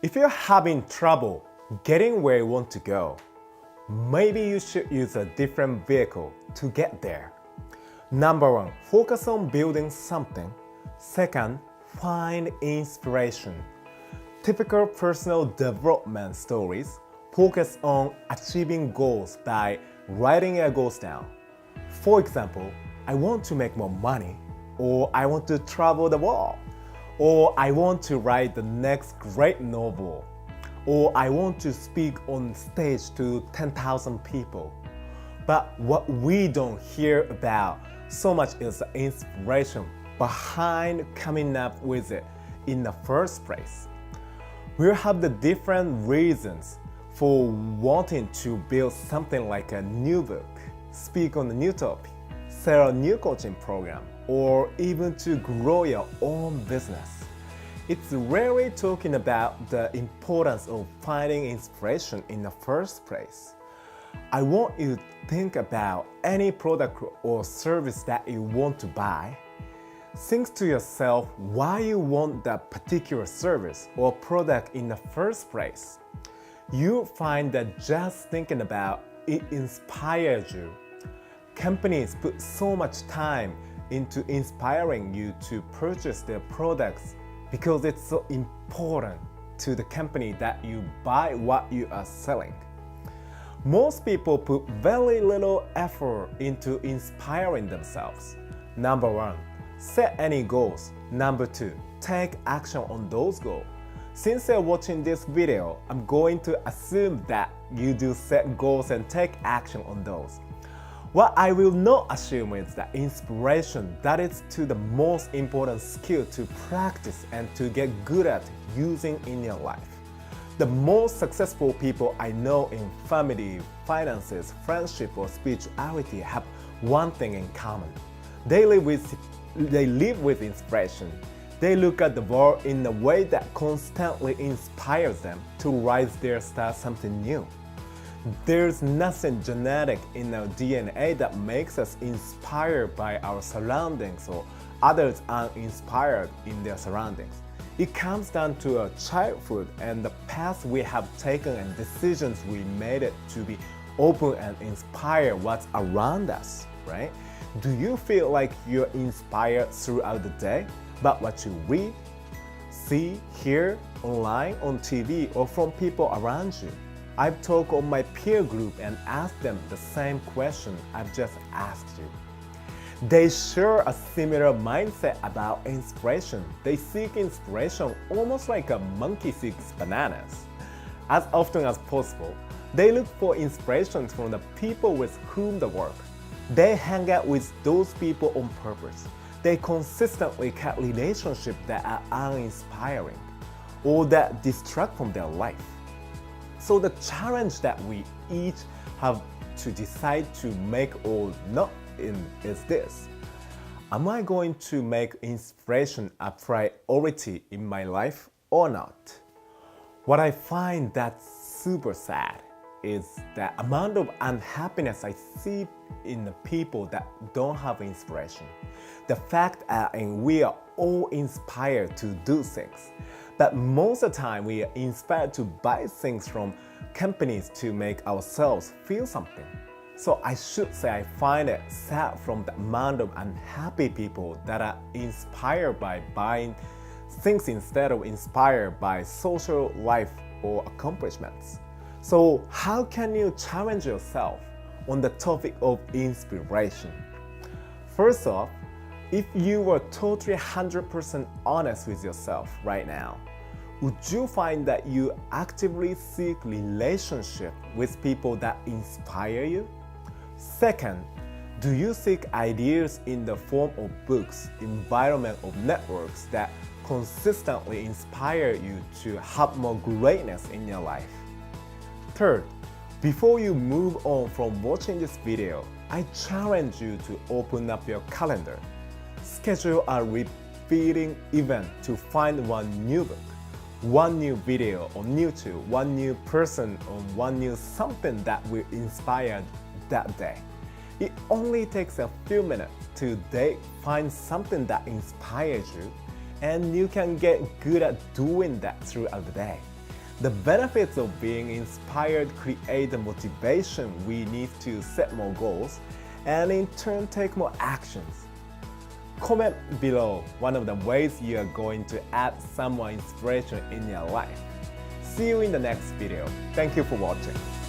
If you're having trouble getting where you want to go, maybe you should use a different vehicle to get there. Number one, focus on building something. Second, find inspiration. Typical personal development stories focus on achieving goals by writing your goals down. For example, I want to make more money, or I want to travel the world, or I want to write the next great novel, or I want to speak on stage to 10,000 people. But what we don't hear about so much is the inspiration behind coming up with it in the first place. We have the different reasons for wanting to build something like a new book, speak on a new topic, sell a new coaching program, or even to grow your own business. It's rarely talking about the importance of finding inspiration in the first place. I want you to think about any product or service that you want to buy. Think to yourself why you want that particular service or product in the first place. You'll find that just thinking about it inspires you. Companies put so much time into inspiring you to purchase their products because it's so important to the company that you buy what you are selling. Most people put very little effort into inspiring themselves. Number one, set any goals. Number two, take action on those goals. Since you're watching this video, I'm going to assume that you do set goals and take action on those. What I will not assume is that inspiration, that is to the most important skill to practice and to get good at using in your life. The most successful people I know in family, finances, friendship, or spirituality have one thing in common. They live with inspiration. They look at the world in a way that constantly inspires them to rise there, start something new. There's nothing genetic in our DNA that makes us inspired by our surroundings or others are inspired in their surroundings. It comes down to our childhood and the path we have taken and decisions we made it to be open and inspire what's around us, right? Do you feel like you're inspired throughout the day by what you read, see, hear, online, on TV, or from people around you? I've talked on my peer group and asked them the same question I've just asked you. They share a similar mindset about inspiration. They seek inspiration almost like a monkey seeks bananas. As often as possible, they look for inspiration from the people with whom they work. They hang out with those people on purpose. They consistently cut relationships that are uninspiring or that distract from their life. So the challenge that we each have to decide to make or not is this. Am I going to make inspiration a priority in my life or not? What I find that's super sad is the amount of unhappiness I see in the people that don't have inspiration. The fact that we are all inspired to do things, but most of the time we are inspired to buy things from companies to make ourselves feel something. So I should say I find it sad from the amount of unhappy people that are inspired by buying things instead of inspired by social life or accomplishments. So how can you challenge yourself on the topic of inspiration? First off, if you were totally 100% honest with yourself right now, would you find that you actively seek relationship with people that inspire you? Second, do you seek ideas in the form of books, environment of networks that consistently inspire you to have more greatness in your life? Third, before you move on from watching this video, I challenge you to open up your calendar. Schedule a repeating event to find one new book, one new video on YouTube, one new person, or one new something that will inspire that day. It only takes a few minutes to find something that inspires you, and you can get good at doing that throughout the day. The benefits of being inspired create the motivation we need to set more goals and in turn take more actions. Comment below one of the ways you are going to add some more inspiration in your life. See you in the next video. Thank you for watching.